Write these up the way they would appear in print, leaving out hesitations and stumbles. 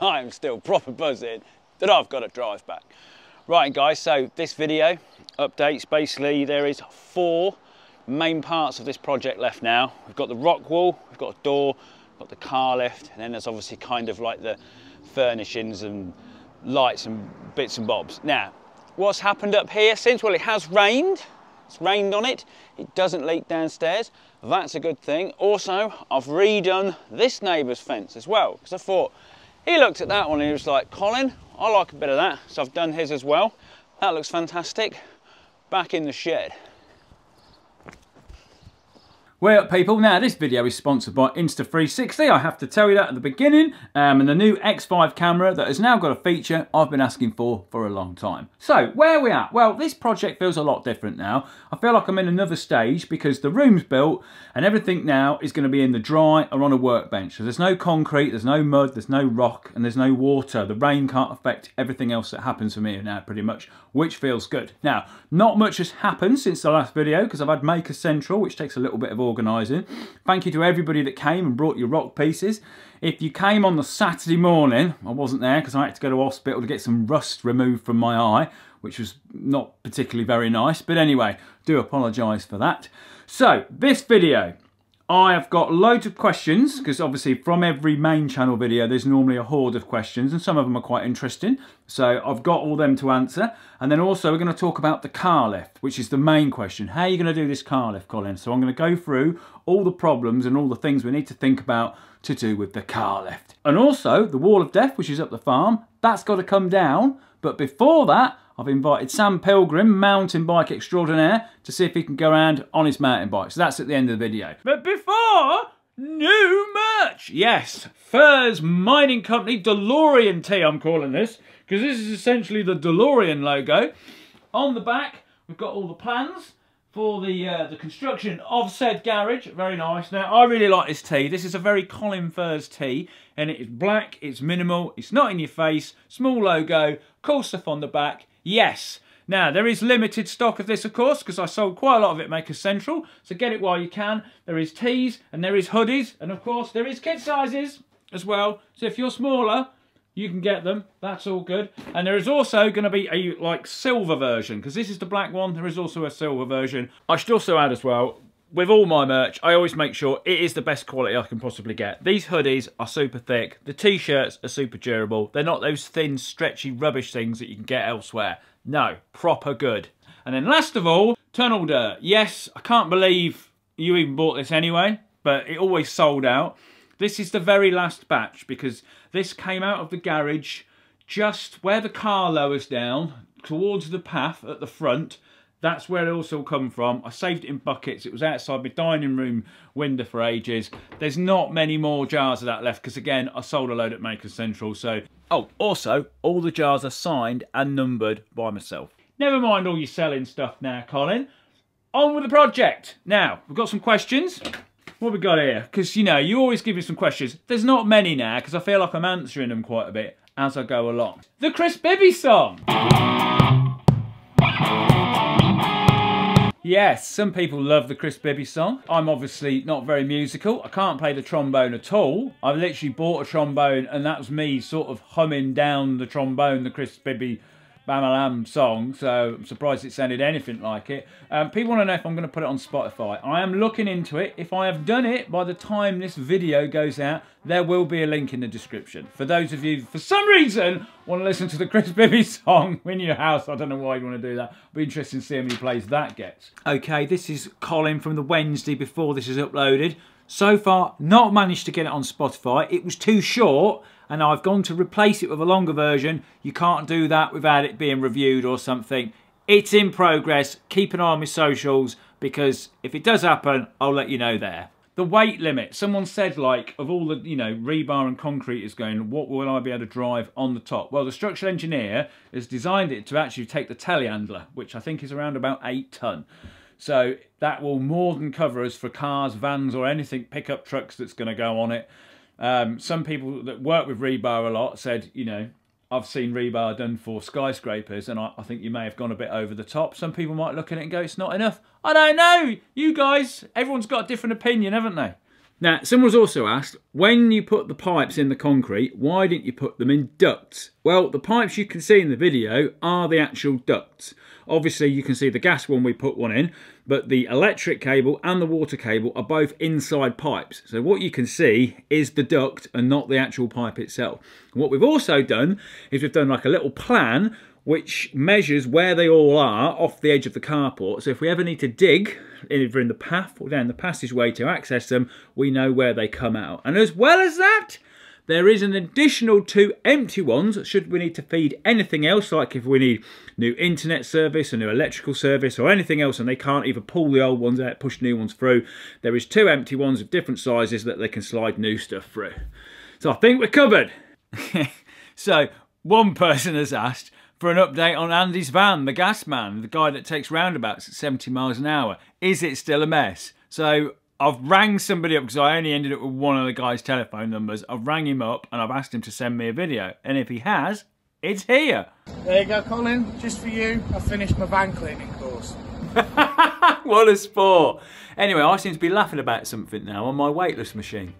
I am still proper buzzing that I've got to drive back. Right guys, so this video updates, basically there is 4 main parts of this project left now. We've got the rock wall, we've got a door, we've got the car lift, and then there's obviously kind of like the furnishings and lights and bits and bobs. Now, what's happened up here since? Well, it has rained. It's rained on it. It doesn't leak downstairs. That's a good thing. Also, I've redone this neighbour's fence as well, because I thought, he looked at that one and he was like, Colin, I like a bit of that. So I've done his as well. That looks fantastic. Back in the shed. Well, people, now this video is sponsored by Insta360. I have to tell you that at the beginning. And the new X5 camera that has now got a feature I've been asking for a long time. So, where are we at? Well, this project feels a lot different now. I feel like I'm in another stage because the room's built and everything now is going to be in the dry or on a workbench. So there's no concrete, there's no mud, there's no rock, and there's no water. The rain can't affect everything else that happens for me now, pretty much, which feels good. Now, not much has happened since the last video because I've had Maker Central, which takes a little bit of organising. Thank you to everybody that came and brought your rock pieces. If you came on the Saturday morning, I wasn't there because I had to go to hospital to get some rust removed from my eye, which was not particularly very nice. But anyway, do apologise for that. So, this video, I have got loads of questions, because obviously from every main channel video there's normally a horde of questions, and some of them are quite interesting. So I've got all them to answer. And then also we're going to talk about the car lift, which is the main question. How are you going to do this car lift, Colin? So I'm going to go through all the problems and all the things we need to think about to do with the car lift. And also the wall of death, which is up the farm, that's got to come down. But before that, I've invited Sam Pilgrim, mountain bike extraordinaire, to see if he can go around on his mountain bike. So that's at the end of the video. But before, new merch. Yes, Furze Mining Company DeLorean tee, I'm calling this, because this is essentially the DeLorean logo. On the back, we've got all the plans for the construction of said garage. Very nice. Now, I really like this tee. This is a very ColinFurze tee, and it is black, it's minimal, it's not in your face, small logo, cool stuff on the back. Yes. Now, there is limited stock of this, of course, because I sold quite a lot of it at Maker Central, so get it while you can. There is tees, and there is hoodies, and of course, there is kid sizes as well. So if you're smaller, you can get them. That's all good. And there is also going to be a, like, silver version, because this is the black one. There is also a silver version. I should also add as well, with all my merch, I always make sure it is the best quality I can possibly get. These hoodies are super thick. The t-shirts are super durable. They're not those thin, stretchy rubbish things that you can get elsewhere. No, proper good. And then last of all, Tunnel Dirt. Yes, I can't believe you even bought this anyway, but it always sold out. This is the very last batch because this came out of the garage just where the car lowers down towards the path at the front. That's where it also come from. I saved it in buckets. It was outside my dining room window for ages. There's not many more jars of that left because, again, I sold a load at Maker Central. So, oh, also, all the jars are signed and numbered by myself. Never mind all your selling stuff now, Colin. On with the project. Now, we've got some questions. What have we got here? Because, you know, you always give me some questions. There's not many now because I feel like I'm answering them quite a bit as I go along. The CHRIS Bibby song. Yes, some people love the CHRIS Bibby song. I'm obviously not very musical. I can't play the trombone at all. I literally bought a trombone and that was me sort of humming down the trombone, the CHRIS Bibby Bamalam song, so I'm surprised it sounded anything like it. People want to know if I'm going to put it on Spotify. I am looking into it. If I have done it by the time this video goes out, there will be a link in the description. For those of you, for some reason, want to listen to the CHRIS Bibby song in your house, I don't know why you want to do that. It'll be interesting to see how many plays that gets. Okay, this is Colin from the Wednesday before this is uploaded. So far, not managed to get it on Spotify. It was too short, and I've gone to replace it with a longer version. You can't do that without it being reviewed or something. It's in progress. Keep an eye on my socials, because if it does happen, I'll let you know there. The weight limit. Someone said, like, of all the, you know, rebar and concrete is going, what will I be able to drive on the top? Well, the structural engineer has designed it to actually take the telehandler, which I think is around about 8 tonne. So that will more than cover us for cars, vans, or anything, pickup trucks that's going to go on it. Some people that work with rebar a lot said, you know, I've seen rebar done for skyscrapers, and I think you may have gone a bit over the top. Some people might look at it and go, it's not enough. I don't know. You guys, everyone's got a different opinion, haven't they? Now, someone's also asked, when you put the pipes in the concrete, why didn't you put them in ducts? Well, the pipes you can see in the video are the actual ducts. Obviously, you can see the gas one, we put one in, but the electric cable and the water cable are both inside pipes. So what you can see is the duct and not the actual pipe itself. And what we've also done is we've done like a little plan which measures where they all are off the edge of the carport. So if we ever need to dig, either in the path or down the passageway to access them, we know where they come out. And as well as that, there is an additional 2 empty ones should we need to feed anything else, like if we need new internet service, a new electrical service or anything else, and they can't either pull the old ones out, push new ones through. There is 2 empty ones of different sizes that they can slide new stuff through. So I think we're covered. So one person has asked for an update on Andy's van, the gas man, the guy that takes roundabouts at 70 miles an hour. Is it still a mess? So I've rang somebody up because I only ended up with one of the guy's telephone numbers. I've rang him up and I've asked him to send me a video. And if he has, it's here. There you go, Colin. Just for you, I finished my van cleaning course. What a sport. Anyway, I seem to be laughing about something now on my weightless machine.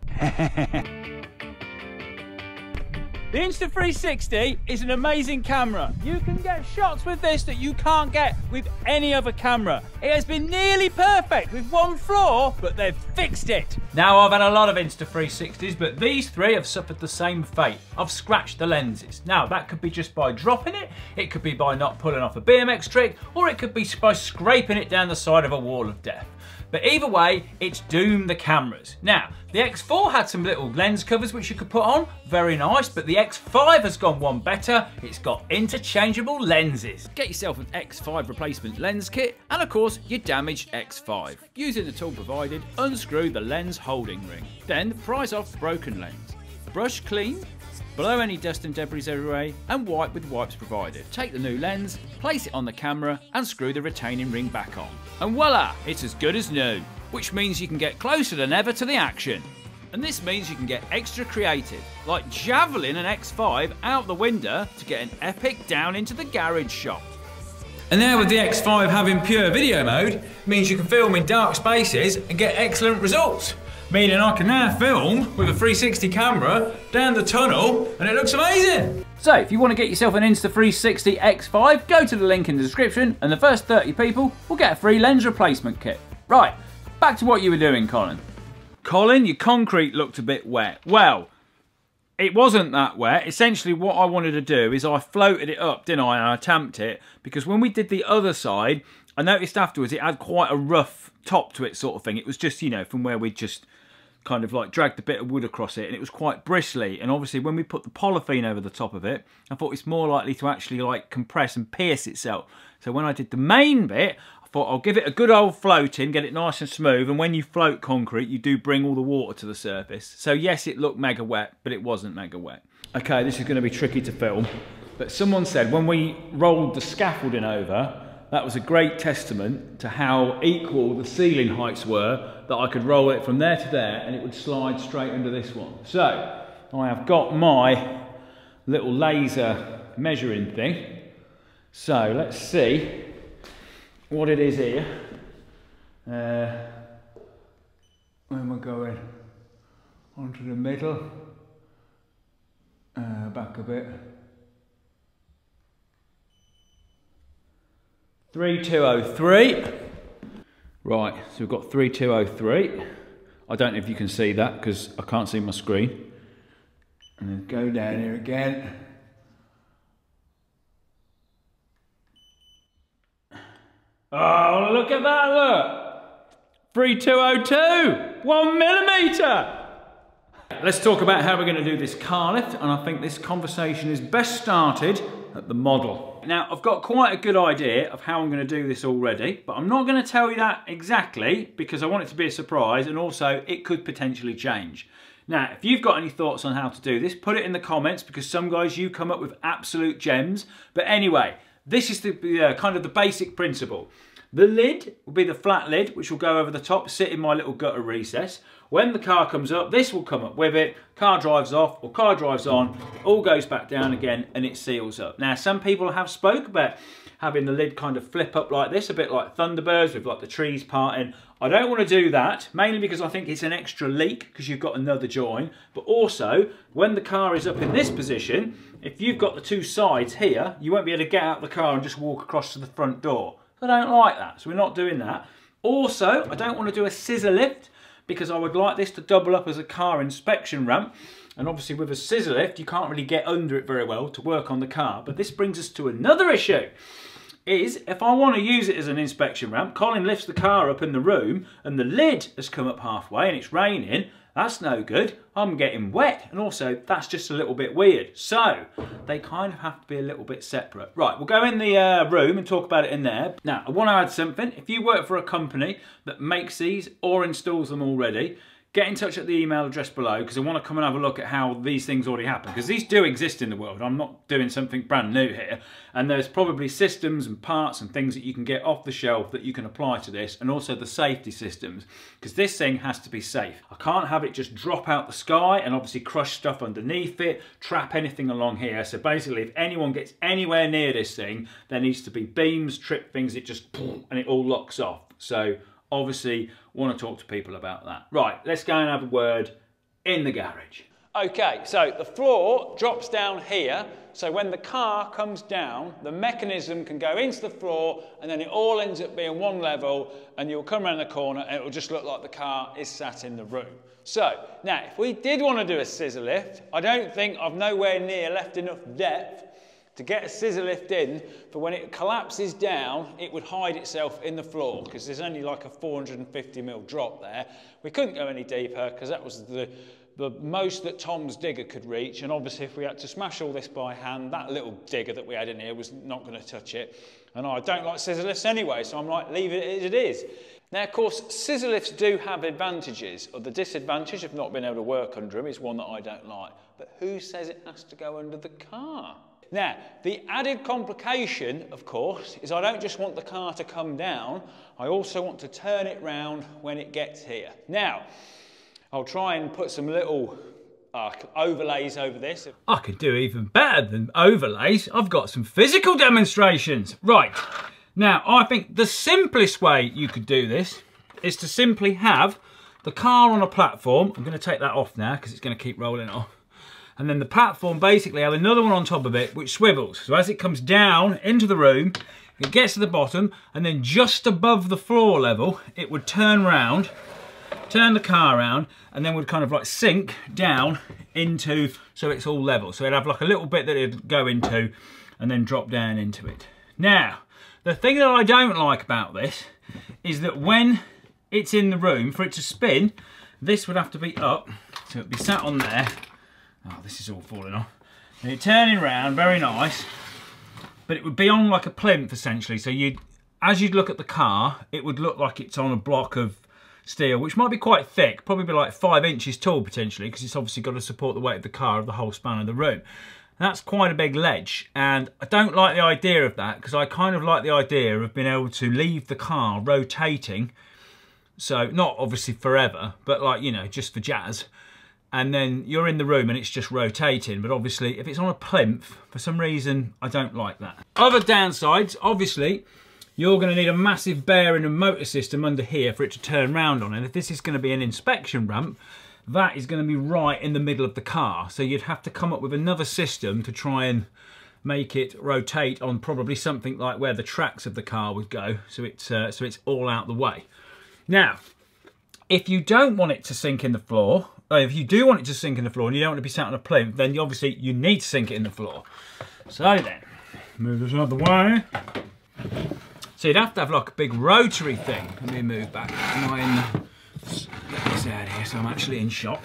The Insta360 is an amazing camera. You can get shots with this that you can't get with any other camera. It has been nearly perfect with one flaw, but they've fixed it. Now, I've had a lot of Insta360s, but these 3 have suffered the same fate. I've scratched the lenses. Now, that could be just by dropping it could be by not pulling off a BMX trick, or it could be by scraping it down the side of a wall of death. But either way, it's doomed the cameras. Now, the X4 had some little lens covers which you could put on, very nice, but the X5 has gone one better. It's got interchangeable lenses. Get yourself an X5 replacement lens kit, and of course, your damaged X5. Using the tool provided, unscrew the lens holding ring. Then prise off the broken lens. Brush clean, blow any dust and debris away, and wipe with wipes provided. Take the new lens, place it on the camera, and screw the retaining ring back on. And voila, it's as good as new, which means you can get closer than ever to the action. And this means you can get extra creative, like javelin an X5 out the window to get an epic down into the garage shot. And now with the X5 having pure video mode, means you can film in dark spaces and get excellent results. Meaning I can now film with a 360 camera down the tunnel and it looks amazing. So if you want to get yourself an Insta360 X5, go to the link in the description and the first 30 people will get a free lens replacement kit. Right, back to what you were doing, Colin. Colin, your concrete looked a bit wet. Well, it wasn't that wet. Essentially what I wanted to do is I floated it up, didn't I, and I tamped it, because when we did the other side, I noticed afterwards it had quite a rough top to it sort of thing. It was just, you know, from where we just kind of like dragged a bit of wood across it, and it was quite bristly. And obviously when we put the polythene over the top of it, I thought it's more likely to actually like compress and pierce itself. So when I did the main bit, I thought I'll give it a good old floating, get it nice and smooth. And when you float concrete, you do bring all the water to the surface. So yes, it looked mega wet, but it wasn't mega wet. Okay, this is going to be tricky to film, but someone said when we rolled the scaffolding over, that was a great testament to how equal the ceiling heights were, that I could roll it from there to there and it would slide straight under this one. So I have got my little laser measuring thing. So let's see what it is here. Where am I going? Onto the middle. Back a bit. 3203. Right, so we've got 3203. I don't know if you can see that because I can't see my screen. And then go down here again. Oh, look at that, look! 3202! 1 millimetre! Let's talk about how we're going to do this car lift, and I think this conversation is best started at the model. Now, I've got quite a good idea of how I'm going to do this already, but I'm not going to tell you that exactly because I want it to be a surprise, and also it could potentially change. Now, if you've got any thoughts on how to do this, put it in the comments, because some guys, you come up with absolute gems. But anyway, this is the kind of the basic principle. The lid will be the flat lid, which will go over the top, sit in my little gutter recess. When the car comes up, this will come up with it. Car drives off or car drives on, it all goes back down again and it seals up. Now, some people have spoke about having the lid kind of flip up like this, a bit like Thunderbirds with like the trees parting. I don't want to do that, mainly because I think it's an extra leak because you've got another join. But also, when the car is up in this position, if you've got the two sides here, you won't be able to get out of the car and just walk across to the front door. I don't like that, so we're not doing that. Also, I don't want to do a scissor lift because I would like this to double up as a car inspection ramp. And obviously with a scissor lift, you can't really get under it very well to work on the car. But this brings us to another issue. Is if I want to use it as an inspection ramp, Colin lifts the car up in the room and the lid has come up halfway and it's raining, that's no good. I'm getting wet, and also that's just a little bit weird. So they kind of have to be a little bit separate. Right, we'll go in the room and talk about it in there. Now, I want to add something. If you work for a company that makes these or installs them already, get in touch at the email address below, because I want to come and have a look at how these things already happen, because these do exist in the world. I'm not doing something brand new here, and there's probably systems and parts and things that you can get off the shelf that you can apply to this, and also the safety systems, because this thing has to be safe. I can't have it just drop out the sky and obviously crush stuff underneath it, trap anything along here. So basically, if anyone gets anywhere near this thing, there needs to be beams, trip things, it just, and it all locks off. So obviously, want to talk to people about that. Right, let's go and have a word in the garage. Okay, so the floor drops down here, so when the car comes down, the mechanism can go into the floor and then it all ends up being one level, and you'll come around the corner and it will just look like the car is sat in the room. So, now if we did want to do a scissor lift, I don't think I've nowhere near left enough depth to get a scissor lift in, for when it collapses down, it would hide itself in the floor, because there's only like a 450mm drop there. We couldn't go any deeper because that was the most that Tom's digger could reach, and obviously if we had to smash all this by hand, that little digger that we had in here was not going to touch it. And I don't like scissor lifts anyway, so I'm like, leave it as it is. Now, of course, scissor lifts do have advantages, or the disadvantage of not being able to work under them is one that I don't like. But who says it has to go under the car? Now, the added complication, of course, is I don't just want the car to come down, I also want to turn it round when it gets here. Now, I'll try and put some little overlays over this. I could do even better than overlays. I've got some physical demonstrations. Right, now I think the simplest way you could do this is to simply have the car on a platform. I'm going to take that off now because it's going to keep rolling off. And then the platform basically have another one on top of it which swivels. So as it comes down into the room, it gets to the bottom, and then just above the floor level, it would turn round, turn the car around, and then would kind of like sink down into, so it's all level. So it'd have like a little bit that it'd go into and then drop down into it. Now, the thing that I don't like about this is that when it's in the room, for it to spin, this would have to be up, so it'd be sat on there. Oh, this is all falling off. And it's turning round, very nice. But it would be on like a plinth, essentially. So as you'd look at the car, it would look like it's on a block of steel, which might be quite thick, probably be like 5 inches tall, potentially, because it's obviously got to support the weight of the car of the whole span of the room. And that's quite a big ledge, and I don't like the idea of that, because I kind of like the idea of being able to leave the car rotating. So, not obviously forever, but like, you know, just for jazz. And then you're in the room and it's just rotating. But obviously, if it's on a plinth, for some reason, I don't like that. Other downsides, obviously, you're going to need a massive bearing and motor system under here for it to turn round on. And if this is going to be an inspection ramp, that is going to be right in the middle of the car. So you'd have to come up with another system to try and make it rotate on probably something like where the tracks of the car would go. So it's all out the way. Now, if you don't want it to sink in the floor, if you do want it to sink in the floor and you don't want to be sat on a plinth, then obviously you need to sink it in the floor. So then, move this out of the way. So you'd have to have like a big rotary thing. Let me move back. Get this out here so I'm actually in shot.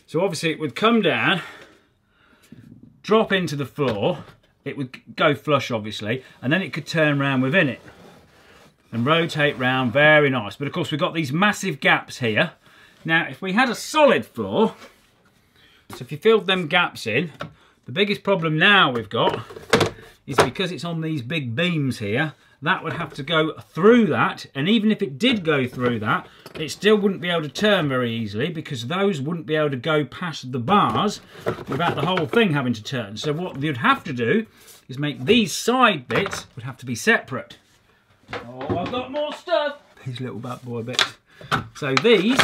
So obviously it would come down, drop into the floor, it would go flush obviously, and then it could turn around within it and rotate round, very nice. But of course we've got these massive gaps here. Now, if we had a solid floor, so if you filled them gaps in, the biggest problem now we've got is because it's on these big beams here, that would have to go through that, and even if it did go through that, it still wouldn't be able to turn very easily, because those wouldn't be able to go past the bars without the whole thing having to turn. So what you'd have to do is make these side bits would have to be separate. Oh, I've got more stuff. these little bad boy bits. So these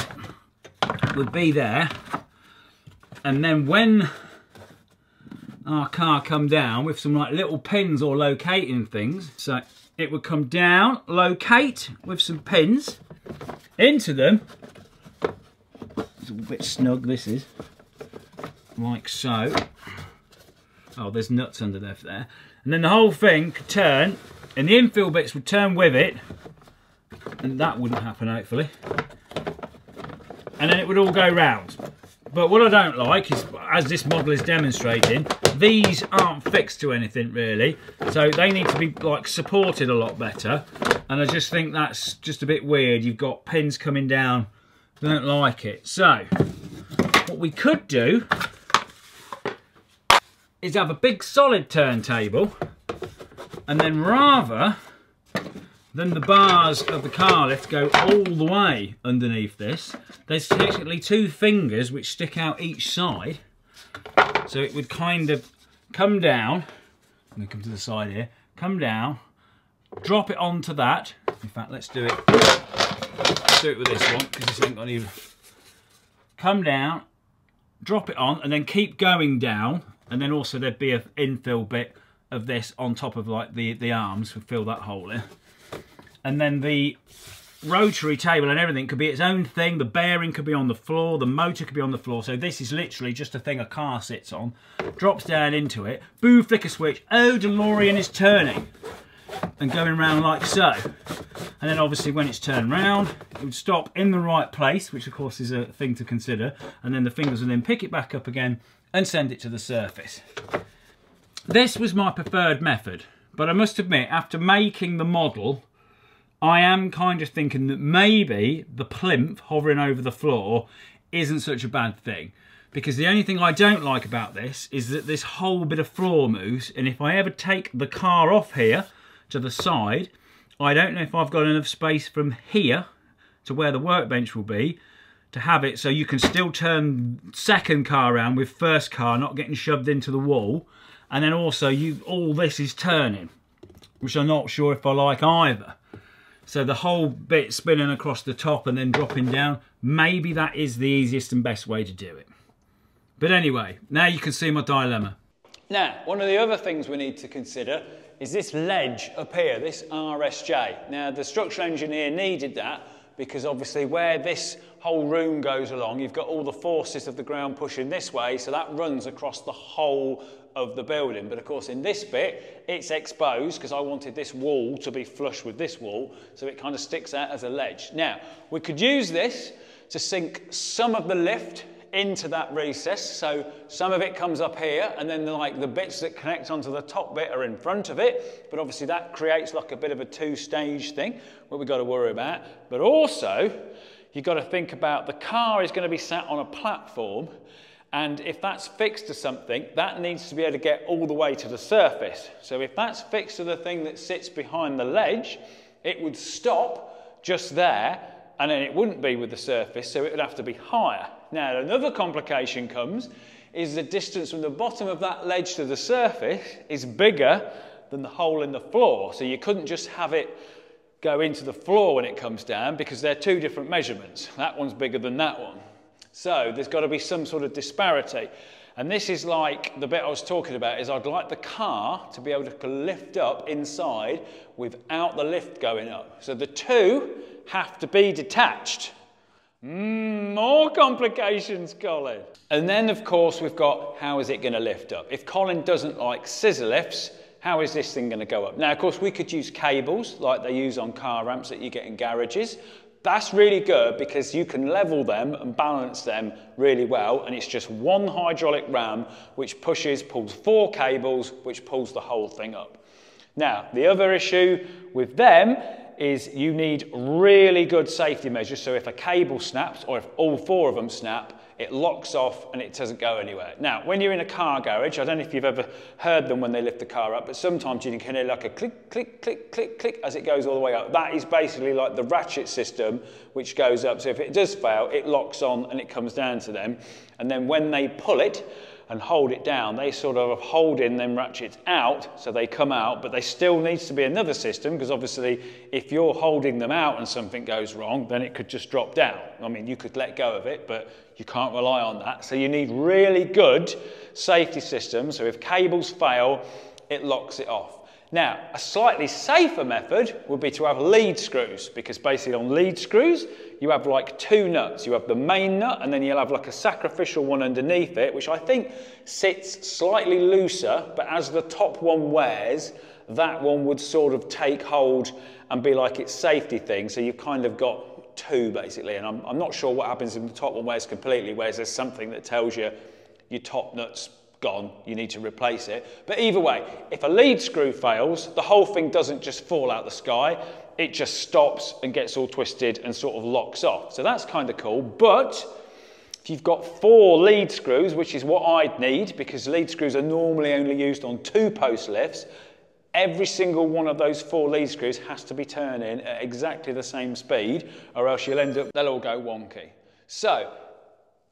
would be there, and then when our car come down with some like little pins or locating things, so it would come down, locate with some pins into them. It's a bit snug, this is, like so. Oh, there's nuts under there, and then the whole thing could turn, and the infill bits would turn with it, and that wouldn't happen hopefully, and then it would all go round. But what I don't like is, as this model is demonstrating, these aren't fixed to anything really, so they need to be like supported a lot better, and I just think that's just a bit weird. You've got pins coming down, I don't like it. So what we could do is have a big solid turntable, and then rather than the bars of the car lift go all the way underneath this, there's technically two fingers which stick out each side. So it would kind of come down, I'm going to come to the side here, come down, drop it onto that. In fact, let's do it with this one, because this ain't got any. Come down, drop it on, and then keep going down, and then also there'd be an infill bit of this on top of like the arms, would fill that hole in. And then the rotary table and everything could be its own thing. The bearing could be on the floor, the motor could be on the floor. So this is literally just a thing a car sits on, drops down into it, boo, flick a switch, oh, DeLorean is turning, and going round like so. And then obviously when it's turned round, it would stop in the right place, which of course is a thing to consider, and then the fingers will then pick it back up again and send it to the surface. This was my preferred method, but I must admit, after making the model, I am kind of thinking that maybe the plinth hovering over the floor isn't such a bad thing. Because the only thing I don't like about this is that this whole bit of floor moves, and if I ever take the car off here to the side, I don't know if I've got enough space from here to where the workbench will be to have it so you can still turn second car around with first car not getting shoved into the wall, and then also all this is turning, which I'm not sure if I like either. So the whole bit spinning across the top and then dropping down, maybe that is the easiest and best way to do it. But anyway, now you can see my dilemma. Now, one of the other things we need to consider is this ledge up here, this RSJ. Now, the structural engineer needed that because obviously where this whole room goes along, you've got all the forces of the ground pushing this way, so that runs across the whole of the building. But of course in this bit, it's exposed because I wanted this wall to be flush with this wall, so it kind of sticks out as a ledge. Now, we could use this to sink some of the lift into that recess, so some of it comes up here, and then like the bits that connect onto the top bit are in front of it, but obviously that creates like a bit of a two-stage thing, what we've got to worry about. But also, you've got to think about the car is going to be sat on a platform, and if that's fixed to something, that needs to be able to get all the way to the surface. So if that's fixed to the thing that sits behind the ledge, it would stop just there, and then it wouldn't be with the surface, so it would have to be higher. Now, another complication comes, is the distance from the bottom of that ledge to the surface is bigger than the hole in the floor. So you couldn't just have it go into the floor when it comes down, because they're two different measurements. That one's bigger than that one. So there's got to be some sort of disparity. And this is like the bit I was talking about, is I'd like the car to be able to lift up inside without the lift going up. So the two have to be detached. More complications, Colin. And then, of course, we've got how is it going to lift up? If Colin doesn't like scissor lifts, how is this thing going to go up? Now, of course, we could use cables like they use on car ramps that you get in garages. That's really good because you can level them and balance them really well, and it's just one hydraulic ram which pulls 4 cables, which pulls the whole thing up. Now, the other issue with them is you need really good safety measures, so if a cable snaps, or if all 4 of them snap, it locks off and it doesn't go anywhere. Now, when you're in a car garage, I don't know if you've ever heard them when they lift the car up, but sometimes you can hear like a click, click, click, click, click as it goes all the way up. That is basically like the ratchet system which goes up, so if it does fail, it locks on and it comes down to them. And then when they pull it, and hold it down. They sort of hold in them ratchets out, so they come out, but there still needs to be another system, because obviously if you're holding them out and something goes wrong, then it could just drop down. I mean, you could let go of it, but you can't rely on that. So you need really good safety systems, so if cables fail, it locks it off. Now, a slightly safer method would be to have lead screws, because basically on lead screws, you have like two nuts. You have the main nut, and then you'll have like a sacrificial one underneath it, which I think sits slightly looser, but as the top one wears, that one would sort of take hold and be like its safety thing. So you've kind of got two basically, and I'm not sure what happens if the top one wears completely, whereas there's something that tells you your top nut's gone, you need to replace it. But either way, if a lead screw fails, the whole thing doesn't just fall out the sky, it just stops and gets all twisted and sort of locks off. So that's kind of cool. But if you've got 4 lead screws, which is what I'd need, because lead screws are normally only used on 2-post lifts, every single one of those 4 lead screws has to be turning at exactly the same speed, or else you'll end up, they'll all go wonky. So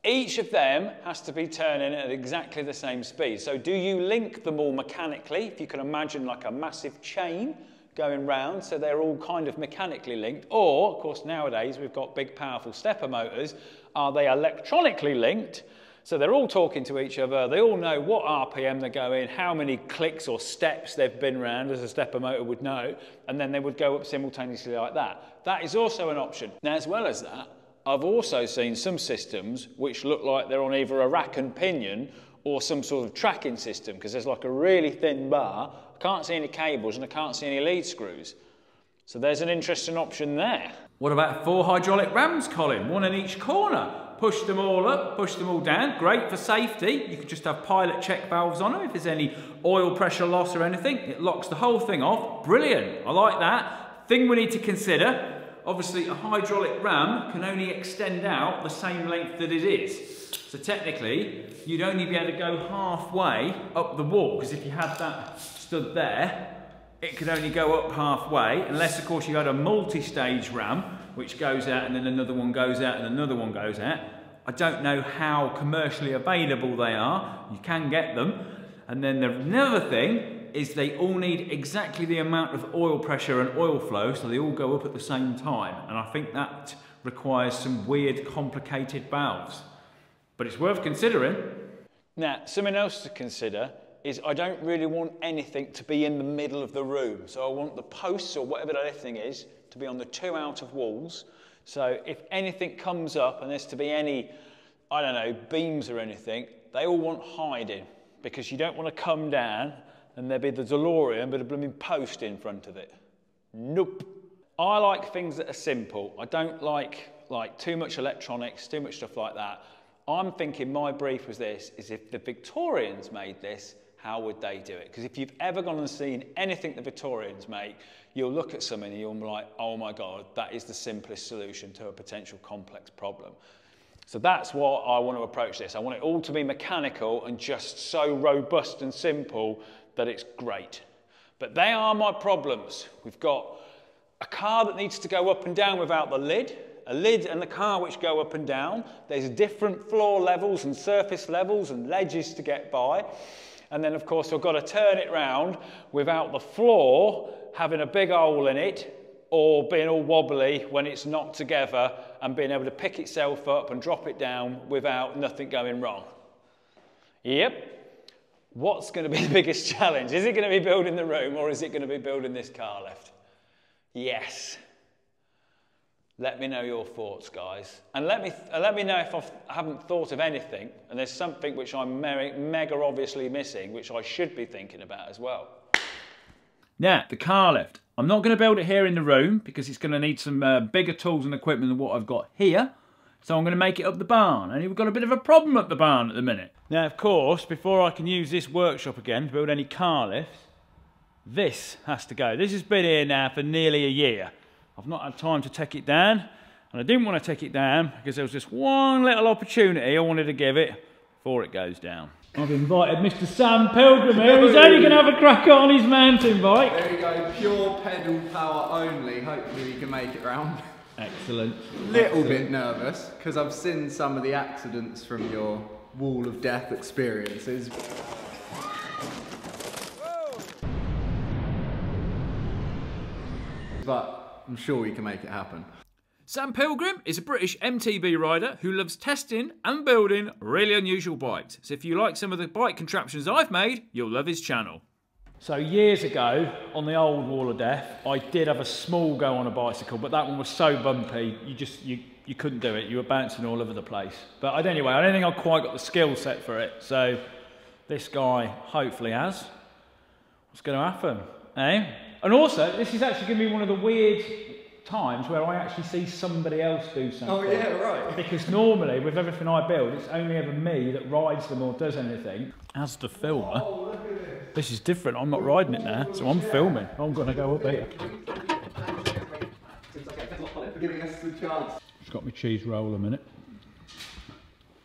each of them has to be turning at exactly the same speed. So do you link them all mechanically? If you can imagine like a massive chain going round, so they're all kind of mechanically linked. Or, of course, nowadays we've got big powerful stepper motors. Are they electronically linked? So they're all talking to each other. They all know what RPM they're going, how many clicks or steps they've been round, as a stepper motor would know, and then they would go up simultaneously like that. That is also an option. Now, as well as that, I've also seen some systems which look like they're on either a rack and pinion or some sort of tracking system, because there's like a really thin bar. I can't see any cables and I can't see any lead screws. So there's an interesting option there. What about 4 hydraulic rams, Colin? 1 in each corner. Push them all up, push them all down. Great for safety. You could just have pilot check valves on them if there's any oil pressure loss or anything. It locks the whole thing off. Brilliant. I like that. Thing we need to consider, obviously a hydraulic ram can only extend out the same length that it is. So technically, you'd only be able to go halfway up the wall, because if you had that stood there, it could only go up halfway, unless of course you had a multi-stage ram, which goes out and then another one goes out and another one goes out. I don't know how commercially available they are. You can get them. And then another thing is they all need exactly the amount of oil pressure and oil flow, so they all go up at the same time. And I think that requires some weird, complicated valves. But it's worth considering. Now, something else to consider is I don't really want anything to be in the middle of the room. So I want the posts, or whatever the lifting is, to be on the 2 outer walls. So if anything comes up and there's to be any, I don't know, beams or anything, they all want hiding, because you don't want to come down and there be the DeLorean but a blooming post in front of it. Nope. I like things that are simple. I don't like too much electronics, too much stuff like that. I'm thinking my brief was this, is if the Victorians made this, how would they do it? Because if you've ever gone and seen anything the Victorians make, you'll look at something and you'll be like, oh my God, that is the simplest solution to a potential complex problem. So that's what I want to approach this. I want it all to be mechanical and just so robust and simple that it's great. But they are my problems. We've got a car that needs to go up and down without the lid, a lid and the car which go up and down. There's different floor levels and surface levels and ledges to get by. And then of course I've got to turn it round without the floor having a big hole in it, or being all wobbly when it's knocked together, and being able to pick itself up and drop it down without nothing going wrong. Yep. What's going to be the biggest challenge? Is it going to be building the room, or is it going to be building this car lift? Yes. Let me know your thoughts, guys. And let me know if I haven't thought of anything, and there's something which I'm mega obviously missing, which I should be thinking about as well. Now, the car lift. I'm not going to build it here in the room because it's going to need some bigger tools and equipment than what I've got here. So I'm going to make it up the barn. And we've got a bit of a problem up the barn at the minute. Now, of course, before I can use this workshop again to build any car lifts, this has to go. This has been here now for nearly a year. I've not had time to take it down. And I didn't want to take it down because there was just one little opportunity I wanted to give it before it goes down. I've invited Mr. Sam Pilgrim here. He's only going to have a crack on his mountain bike. There we go, pure pedal power only. Hopefully we can make it round. Excellent. Little bit nervous because I've seen some of the accidents from your wall of death experiences. But I'm sure we can make it happen. Sam Pilgrim is a British MTB rider who loves testing and building really unusual bikes. So if you like some of the bike contraptions I've made, you'll love his channel. So years ago, on the old Wall of Death, I did have a small go on a bicycle, but that one was so bumpy, you couldn't do it. You were bouncing all over the place. But anyway, I don't think I've quite got the skill set for it. So this guy hopefully has. What's going to happen, eh? And also, this is actually going to be one of the weird times where I actually see somebody else do something. Oh yeah, right. Because normally, with everything I build, it's only ever me that rides them or does anything. As the filmer, this is different. I'm not riding it now, so I'm filming. I'm going to go up here. Just got my cheese roll a minute.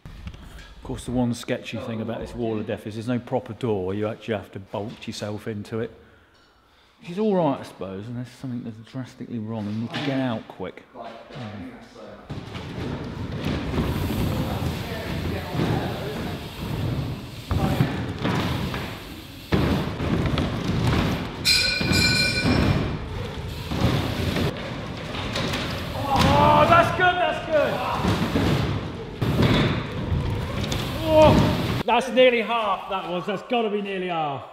Of course, the one sketchy thing about this Wall of Death is there's no proper door. You actually have to bolt yourself into it. Which is all right, I suppose, unless something that's drastically wrong and you need to get out quick. Oh, that's good, that's good. Oh, that's nearly half, that was. That's got to be nearly half.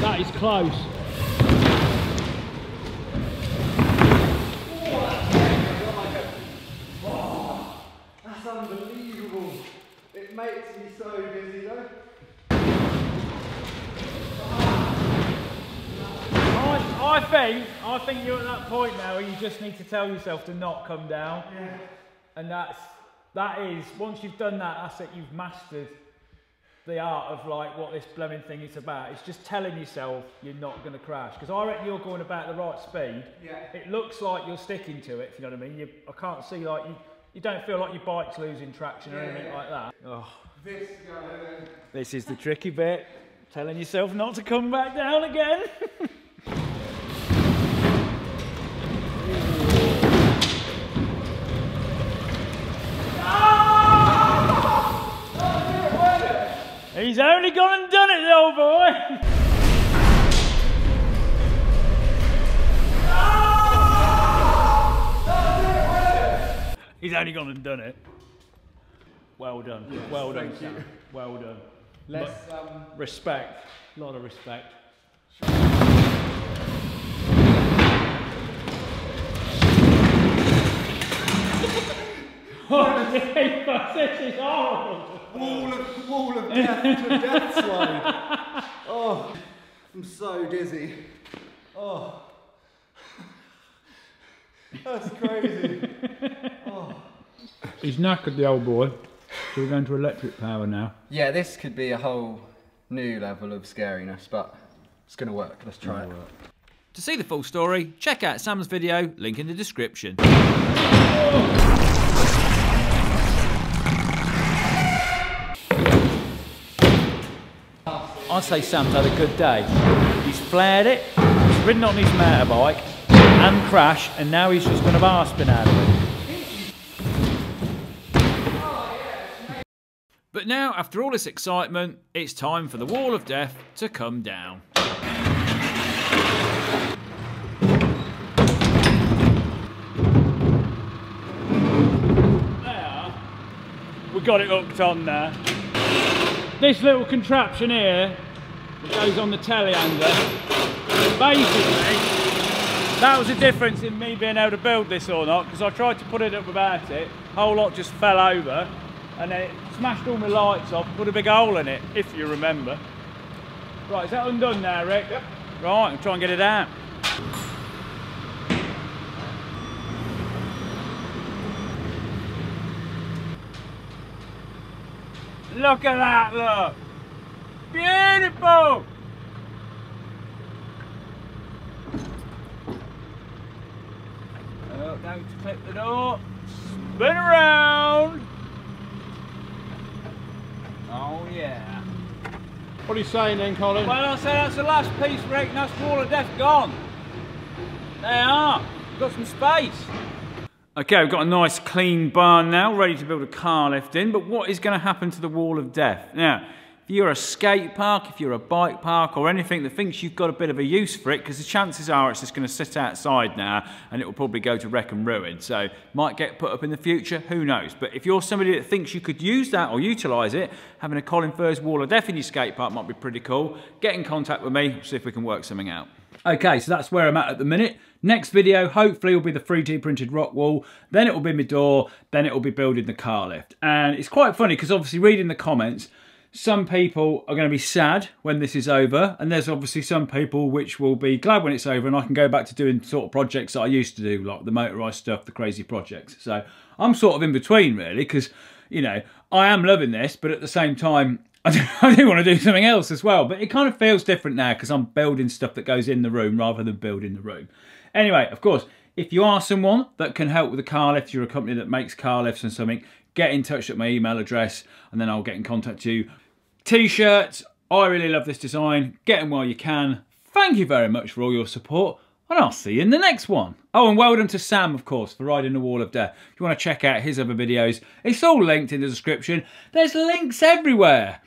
That is close. Oh, that's unbelievable. It makes me so dizzy though. I think you're at that point now where you just need to tell yourself to not come down. Yeah. And that is, once you've done that, that's it, you've mastered the art of like what this blooming thing is about. It's just telling yourself you're not going to crash. Because I reckon you're going about the right speed. Yeah. It looks like you're sticking to it, if you know what I mean. I can't see like you don't feel like your bike's losing traction or anything like that. Oh. This is the tricky bit. Telling yourself not to come back down again. He's only gone and done it, the old boy. He's only gone and done it. Well done. Yes, well done, Sam. Well done. Respect. A lot of respect. Oh, this is horrible. Wall of death to death slide. Oh, I'm so dizzy. Oh, that's crazy. Oh. He's knackered, the old boy. So we're going to electric power now. Yeah, this could be a whole new level of scariness, but it's going to work. Let's try it. To see the full story, check out Sam's video, link in the description. I'd say Sam's had a good day. He's flared it, he's ridden on his motorbike and crashed, and now he's just going to have arse spin out of it. But now, after all this excitement, it's time for the Wall of Death to come down. There, we got it hooked on there. This little contraption here that goes on the telehandler, basically, that was the difference in me being able to build this or not, because I tried to put it up without it, whole lot just fell over, and then it smashed all my lights off, put a big hole in it, if you remember. Right, is that undone now, Rick? Yep. Right, I'll try and get it out. Look at that, look! Beautiful! Oh, don't clip the door. Spin around! Oh yeah. What What are you saying then, Colin? Well, I say that's the last piece, Rick, and that's Wall of Death gone. They are. We've got some space. Okay, we've got a nice clean barn now, ready to build a car lift in, but what is going to happen to the Wall of Death? Now, if you're a skate park, if you're a bike park, or anything that thinks you've got a bit of a use for it, because the chances are it's just going to sit outside now, and it will probably go to wreck and ruin, so might get put up in the future, who knows. But if you're somebody that thinks you could use that or utilise it, having a ColinFurze Wall of Death in your skate park might be pretty cool. Get in contact with me, see if we can work something out. Okay, so that's where I'm at the minute. Next video, hopefully, will be the 3D printed rock wall. Then it will be my door. Then it will be building the car lift. And it's quite funny because obviously reading the comments, some people are going to be sad when this is over. And there's obviously some people which will be glad when it's over and I can go back to doing sort of projects that I used to do, like the motorised stuff, the crazy projects. So I'm sort of in between really because, you know, I am loving this, but at the same time, I do want to do something else as well, but it kind of feels different now because I'm building stuff that goes in the room rather than building the room. Anyway, of course, if you are someone that can help with a car lift, you're a company that makes car lifts and something, get in touch at my email address and then I'll get in contact with you. T-shirts, I really love this design. Get them while you can. Thank you very much for all your support and I'll see you in the next one. Oh, and well done to Sam, of course, for riding the Wall of Death. If you want to check out his other videos, it's all linked in the description. There's links everywhere.